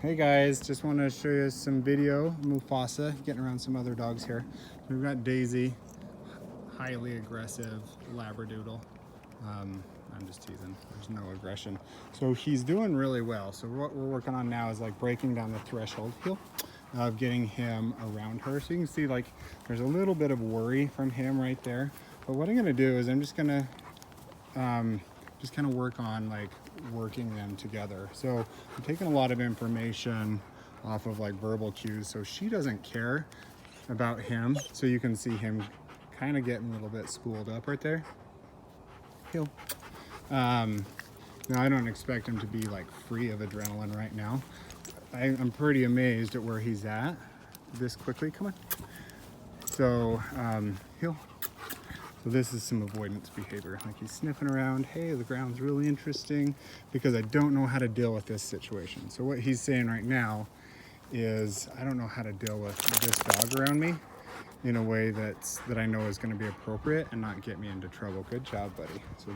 Hey guys, just want to show you some video. Mufasa getting around some other dogs here. We've got Daisy, highly aggressive Labradoodle. I'm just teasing, there's no aggression. So he's doing really well. So what we're working on now is like breaking down the threshold heel of getting him around her. So you can see like there's a little bit of worry from him right there. But what I'm gonna do is I'm just gonna kind of work on like working them together. So I'm taking a lot of information off of like verbal cues. So she doesn't care about him. So you can see him kind of getting a little bit spooled up right there. Heel. Now I don't expect him to be like free of adrenaline right now. I'm pretty amazed at where he's at this quickly. Come on. So heel. So this is some avoidance behavior. Like he's sniffing around. Hey, the ground's really interesting because I don't know how to deal with this situation. So what he's saying right now is I don't know how to deal with this dog around me in a way that I know is going to be appropriate and not get me into trouble. Good job, buddy. So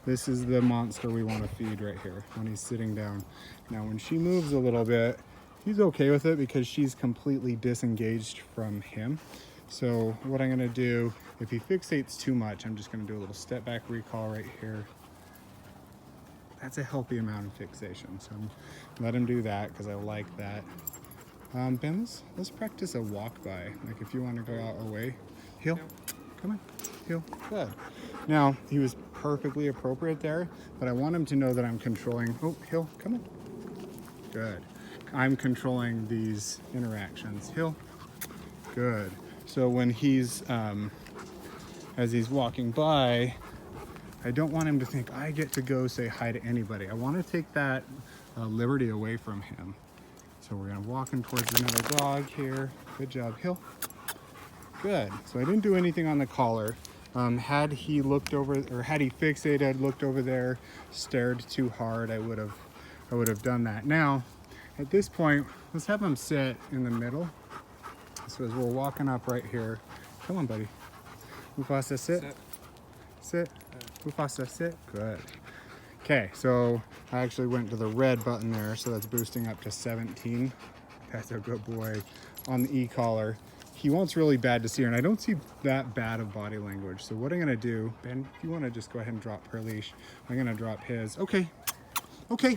this is the monster we want to feed right here when he's sitting down. Now when she moves a little bit, he's okay with it because she's completely disengaged from him. So what I'm gonna do, if he fixates too much, I'm just gonna do a little step back recall right here. That's a healthy amount of fixation. So let him do that because I like that. Ben, let's practice a walk by. Like if you want to go out away, heel, come on, heel, good. Now he was perfectly appropriate there, but I want him to know that I'm controlling, oh, heel, come on, good. I'm controlling these interactions, heel, good. So when he's, as he's walking by, I don't want him to think I get to go say hi to anybody. I want to take that liberty away from him. So we're gonna walk him towards another dog here. Good job, heel. Good. So I didn't do anything on the collar. Had he looked over, or had he fixated, looked over there, stared too hard, I would have done that. Now, at this point, let's have him sit in the middle. So as we're walking up right here, come on, buddy. Mufasa, sit. Sit. Mufasa, sit. Good. Okay, so I actually went to the red button there, so that's boosting up to 17. That's a good boy. On the e-collar, he wants really bad to see her, and I don't see that bad of body language. So what I'm gonna do, Ben, if you wanna just go ahead and drop her leash, I'm gonna drop his. Okay. Okay.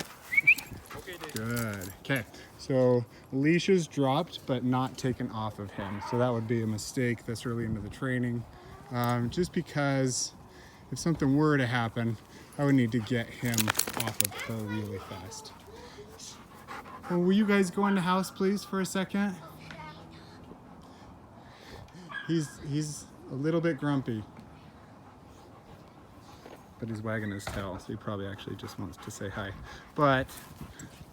Good. Okay, so leash is dropped but not taken off of him. So that would be a mistake this early into the training. Just because if something were to happen, I would need to get him off of her really fast. Well, will you guys go in the house please for a second? He's a little bit grumpy, but he's wagging his tail, so he probably actually just wants to say hi. But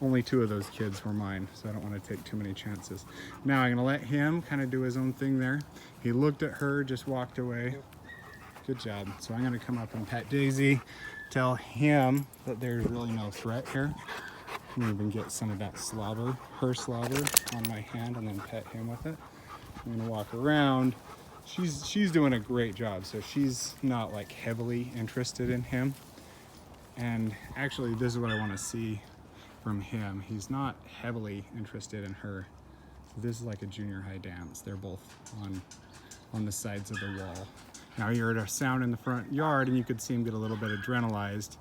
only 2 of those kids were mine, so I don't want to take too many chances. Now I'm gonna let him kind of do his own thing there. He looked at her, just walked away. Good job. So I'm gonna come up and pet Daisy, tell him that there's really no threat here. I'm gonna even get some of that slobber, her slobber, on my hand and then pet him with it. I'm gonna walk around. She's doing a great job, so she's not like heavily interested in him. And actually, this is what I want to see from him. He's not heavily interested in her. So this is like a junior high dance. They're both on the sides of the wall. Now you heard a sound in the front yard, and you could see him get a little bit adrenalized.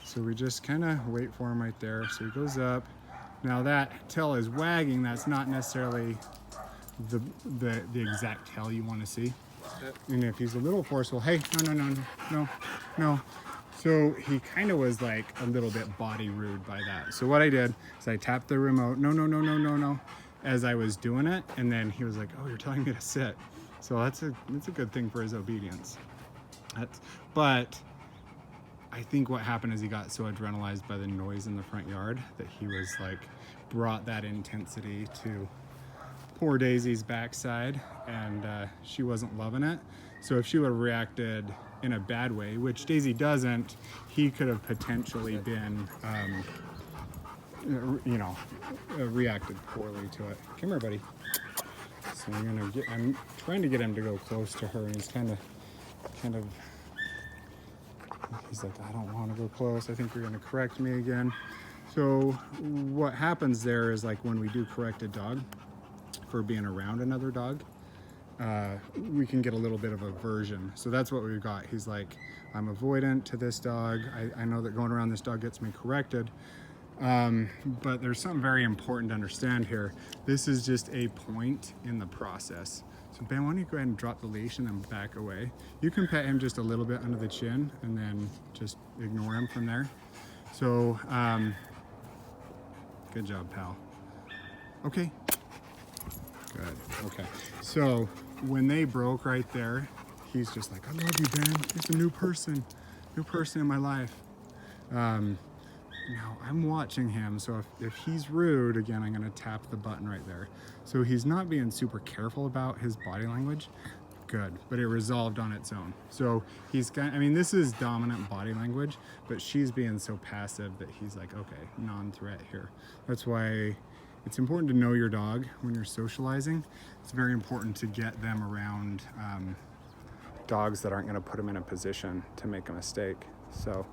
So we just kind of wait for him right there. So he goes up. Now that tail is wagging. That's not necessarily the exact tail you want to see. And if he's a little forceful, hey, no. So he kind of was like a little bit body rude by that. So what I did is I tapped the remote, no, as I was doing it, and then he was like, oh, you're telling me to sit. So that's a good thing for his obedience. But I think what happened is he got so adrenalized by the noise in the front yard that he was like, brought that intensity to poor Daisy's backside, and she wasn't loving it. So if she would have reacted in a bad way, which Daisy doesn't, he could have potentially been, reacted poorly to it. Come here, buddy. So I'm trying to get him to go close to her, and he's kind of, he's like, I don't want to go close. I think you're going to correct me again. So what happens there is, like, when we do correct a dog for being around another dog, we can get a little bit of aversion. So that's what we've got. He's like, I'm avoidant to this dog. I know that going around this dog gets me corrected. But there's something very important to understand here. This is just a point in the process. So Ben, why don't you go ahead and drop the leash and then back away. You can pet him just a little bit under the chin and then just ignore him from there. So, good job, pal. Okay. Good. Okay. So when they broke right there, he's just like, I love you, Ben. It's a new person in my life. Now I'm watching him, so if he's rude, again, I'm gonna tap the button right there. So he's not being super careful about his body language. Good, but it resolved on its own. So he's got, I mean, this is dominant body language, but she's being so passive that he's like, okay, non-threat here. That's why it's important to know your dog when you're socializing. It's very important to get them around dogs that aren't gonna put them in a position to make a mistake. So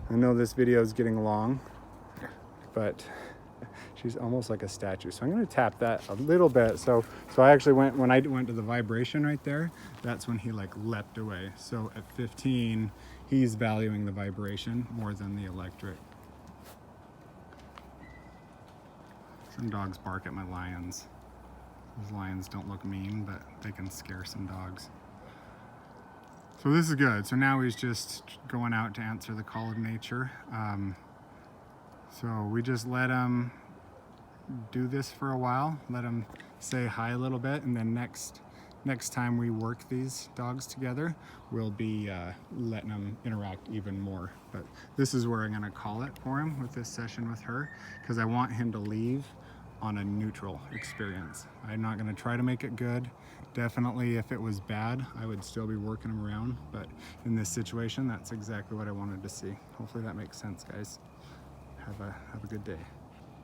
I know this video is getting long, but she's almost like a statue. So I'm going to tap that a little bit. So I actually when I went to the vibration right there, that's when he like leapt away. So at 15, he's valuing the vibration more than the electric. Some dogs bark at my lions. Those lions don't look mean, but they can scare some dogs. So this is good. So now he's just going out to answer the call of nature. So we just let him do this for a while, let him say hi a little bit, and then next time we work these dogs together, we'll be letting them interact even more. But this is where I'm gonna call it for him with this session with her, because I want him to leave on a neutral experience. I'm not gonna try to make it good. Definitely if it was bad, I would still be working him around, but in this situation, that's exactly what I wanted to see. Hopefully that makes sense, guys. Have a good day.